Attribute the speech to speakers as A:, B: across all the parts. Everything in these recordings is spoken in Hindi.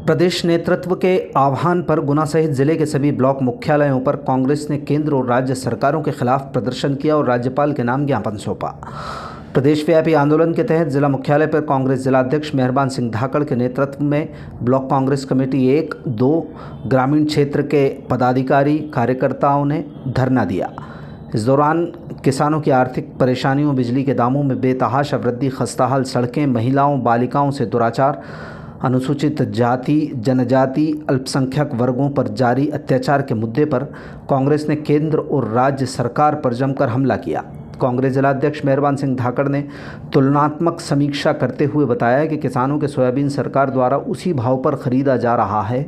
A: प्रदेश नेतृत्व के आह्वान पर गुना सहित जिले के सभी ब्लॉक मुख्यालयों पर कांग्रेस ने केंद्र और राज्य सरकारों के खिलाफ प्रदर्शन किया और राज्यपाल के नाम ज्ञापन सौंपा। प्रदेशव्यापी आंदोलन के तहत जिला मुख्यालय पर कांग्रेस जिलाध्यक्ष मेहरबान सिंह धाकड़ के नेतृत्व में ब्लॉक कांग्रेस कमेटी 1-2 ग्रामीण क्षेत्र के पदाधिकारी कार्यकर्ताओं ने धरना दिया। इस दौरान किसानों की आर्थिक परेशानियों, बिजली के दामों में बेतहाशा वृद्धि, खस्ताहाल सड़कें, महिलाओं बालिकाओं से दुराचार, अनुसूचित जाति जनजाति अल्पसंख्यक वर्गों पर जारी अत्याचार के मुद्दे पर कांग्रेस ने केंद्र और राज्य सरकार पर जमकर हमला किया। कांग्रेस जिलाध्यक्ष मेहरबान सिंह धाकड़ ने तुलनात्मक समीक्षा करते हुए बताया कि किसानों के सोयाबीन सरकार द्वारा उसी भाव पर खरीदा जा रहा है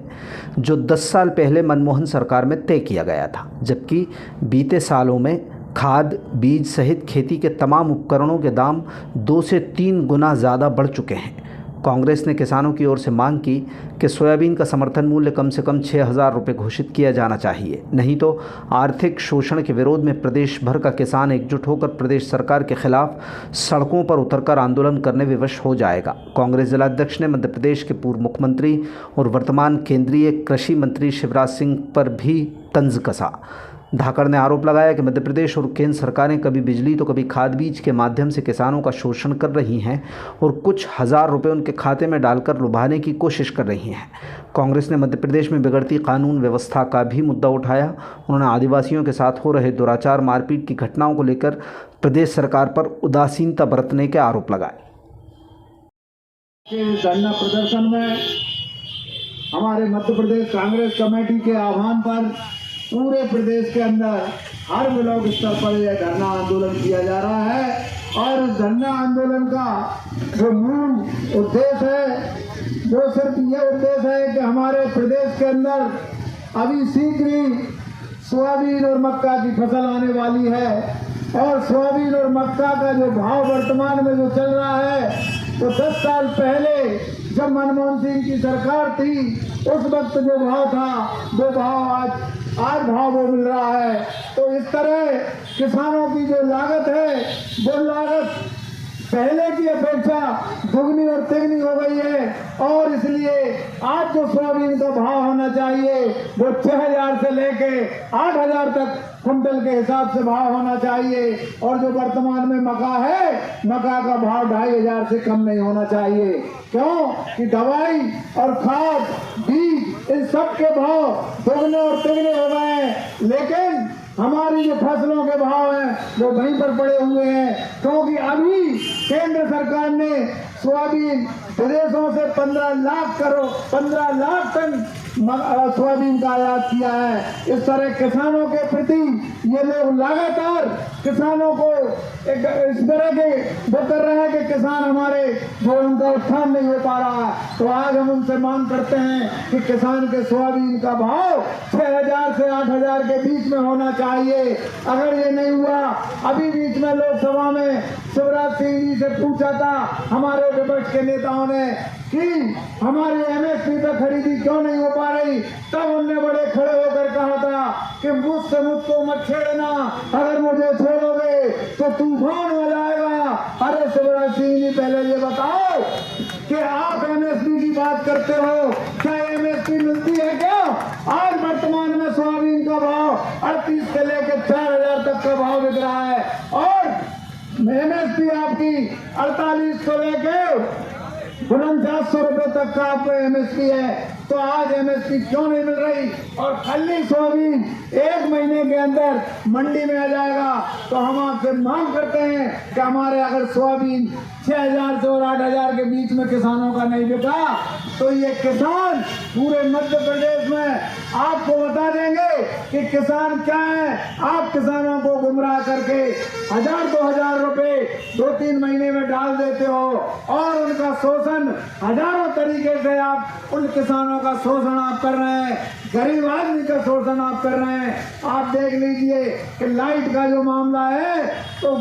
A: जो 10 साल पहले मनमोहन सरकार में तय किया गया था, जबकि बीते सालों में खाद, बीज सहित खेती के तमाम उपकरणों के दाम 2 से 3 गुना ज़्यादा बढ़ चुके हैं। कांग्रेस ने किसानों की ओर से मांग की कि सोयाबीन का समर्थन मूल्य कम से कम 6,000 रुपये घोषित किया जाना चाहिए, नहीं तो आर्थिक शोषण के विरोध में प्रदेश भर का किसान एकजुट होकर प्रदेश सरकार के खिलाफ सड़कों पर उतरकर आंदोलन करने विवश हो जाएगा। कांग्रेस जिलाध्यक्ष ने मध्य प्रदेश के पूर्व मुख्यमंत्री और वर्तमान केंद्रीय कृषि मंत्री शिवराज सिंह पर भी तंज कसा। धाकड़ ने आरोप लगाया कि मध्य प्रदेश और केंद्र सरकारें कभी बिजली तो कभी खाद बीज के माध्यम से किसानों का शोषण कर रही हैं और कुछ हज़ार रुपये उनके खाते में डालकर लुभाने की कोशिश कर रही हैं। कांग्रेस ने मध्य प्रदेश में बिगड़ती कानून व्यवस्था का भी मुद्दा उठाया। उन्होंने आदिवासियों के साथ हो रहे दुराचार, मारपीट की घटनाओं को लेकर प्रदेश सरकार पर उदासीनता बरतने के आरोप लगाए।
B: धरना प्रदर्शन में हमारे मध्य प्रदेश कांग्रेस कमेटी के आह्वान पर पूरे प्रदेश के अंदर हर ब्लॉक स्तर पर यह धरना आंदोलन किया जा रहा है। और इस धरना आंदोलन का जो मूल उद्देश्य है वो सिर्फ ये उद्देश्य है कि हमारे प्रदेश के अंदर अभी शीघ्र ही सोयाबीन और मक्का की फसल आने वाली है और सोयाबीन और मक्का का जो भाव वर्तमान में जो चल रहा है तो 10 साल पहले जब मनमोहन सिंह की सरकार थी उस वक्त जो भाव था वो भाव आज भाव वो मिल रहा है। तो इस तरह किसानों की जो लागत है वो लागत पहले की अपेक्षा दुगनी और तिगनी हो गई है और इसलिए आज जो सोयाबीन का भाव होना चाहिए वो 6,000 से लेके 8,000 तक कुंटल के हिसाब से भाव होना चाहिए और जो वर्तमान में मक्का है, मक्का का भाव 2,500 से कम नहीं होना चाहिए। क्यों कि दवाई और खाद, बीज इन सब के भाव दोगुने और तिगुने हो गए हैं, लेकिन हमारी जो फसलों के भाव हैं वो वहीं पर पड़े हुए हैं। क्योंकि अभी केंद्र सरकार ने सोयाबीन विदेशों से 15 लाख टन सोयाबीन का आयात किया है। इस तरह किसानों के प्रति ये लोग लगातार किसानों को इस तरह के वो कर रहे हैं कि किसान हमारे जो उनका उत्थान नहीं हो पा रहा है। तो आज हम उनसे मांग करते हैं कि किसान के सोयाबीन का भाव 6,000 से 8,000 के बीच में होना चाहिए। अगर ये नहीं हुआ, अभी बीच में लोकसभा में शिवराज सिंह जी से पूछा था हमारे विपक्ष के नेताओं ने कि हमारी एमएसपी पे खरीदी क्यों नहीं हो पा रही, तब उनने बड़े खड़े होकर कहा था कि मुझको मत छेड़ना, अगर मुझे छोड़ोगे तो तूफान हो जाएगा। अरे शिवराज सिंह जी पहले ये बताओ कि आप एमएसपी की बात करते हो, क्या एमएसपी मिलती है क्या? आज वर्तमान में सोयाबीन का भाव 38 से लेकर 4,000 तक का भाव बिक रहा है और एमएसपी आपकी 48 से लेकर 4900 रुपये तक का आपको एमएसपी है। तो आज एमएसपी क्यों नहीं मिल रही और खाली सोयाबीन 1 महीने के अंदर मंडी में आ जाएगा? तो हम आपसे मांग करते हैं कि हमारे अगर सोयाबीन 6,000 से और 8,000 के बीच में किसानों का नहीं बिका तो ये किसान पूरे मध्य प्रदेश में आपको बता देंगे कि किसान क्या है। आप किसानों को गुमराह करके 1,000-2,000 रुपये 2-3 महीने में डाल देते हो और उनका शोषण हजारों तरीके से आप उन किसानों का शोषण आप कर रहे हैं, गरीब आदमी का शोषण आप कर रहे हैं। आप देख लीजिए कि लाइट का जो मामला है तो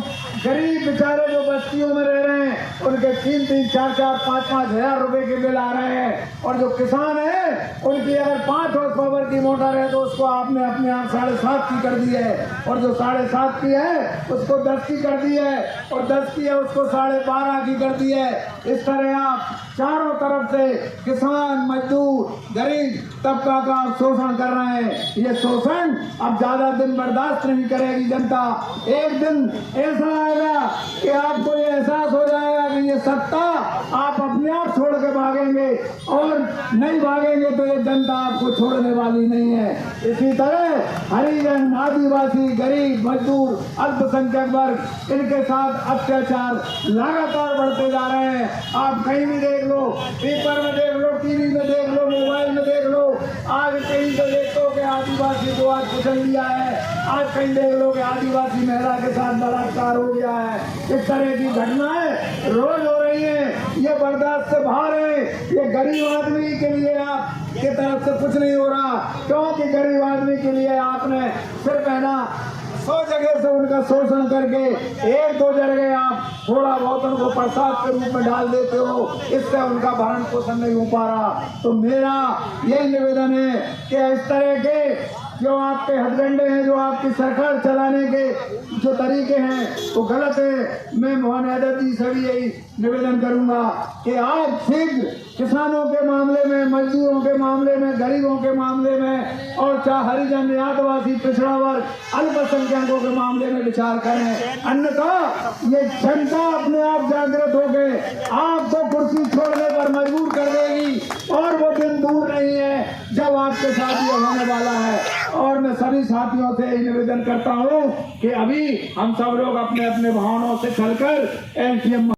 B: गरीब बेचारे जो बस्तियों में रह रहे हैं उनके 3-3, 4-4, 5-5 हज़ार रुपए के बिल आ रहे हैं और जो किसान है उनकी अगर 5 हॉर्स पावर की मोटर है तो उसको आपने अपने आप 7.5 की कर दी है और जो 7.5 की है उसको 10 की कर दी है और 10 की है उसको 12.5 की कर दी है। इस तरह आप चारों तरफ से किसान, मजदूर गरीब तबका का आप शोषण कर रहे हैं। ये शोषण अब ज्यादा दिन बर्दाश्त नहीं करेगी जनता। एक दिन ऐसा आएगा कि आपको ये एहसास हो जाएगा कि ये सत्ता आप अपने आप छोड़ के भागेंगे, और नहीं भागेंगे तो ये जनता आपको छोड़ने वाली नहीं है। इसी तरह हरिजन, आदिवासी, गरीब, मजदूर, अल्पसंख्यक वर्ग, इनके साथ अत्याचार लगातार बढ़ते जा रहे हैं। आप कहीं भी देख लो, पेपर में देख लो, टीवी में देख लो, मोबाइल में देख लो, आज कहीं तो देखो कि आदिवासी को आज कुचल लिया है, आज कहीं देख लो कि आदिवासी महिला के साथ बलात्कार हो गया है। इस तरह की घटनाएं रोज हो रही हैं। ये बर्दाश्त से बाहर है। ये गरीब आदमी के लिए आप की तरफ से कुछ नहीं हो रहा, क्योंकि गरीब आदमी के लिए आपने सिर्फ है ना 100 जगह से उनका शोषण करके 1-2 जगह आप थोड़ा बहुत उनको प्रसाद के रूप में डाल देते हो, इससे उनका भरण पोषण नहीं हो पा रहा। तो मेरा यही निवेदन है कि इस तरह के जो आपके हथकंडे हैं, जो आपकी सरकार चलाने के जो तरीके हैं वो गलत है। मैं मोहन यादव जी से भी यही निवेदन करूंगा कि आप शीघ्र किसानों के मामले में, मजदूरों के मामले में, गरीबों के मामले में, और चाहे हरिजन, आदिवासी, पिछड़ा वर्ग, अल्पसंख्यकों के मामले में विचार करें। अन्यथा ये जनता अपने आप जागृत होकर आपको कुर्सी छोड़ने पर मजबूर कर देगी, और वो दिन दूर नहीं है जब आपके साथ ये होने वाला है। और मैं सभी साथियों से निवेदन करता हूँ कि अभी हम सब लोग अपने अपने भावनाओं से चलकर एनसीएम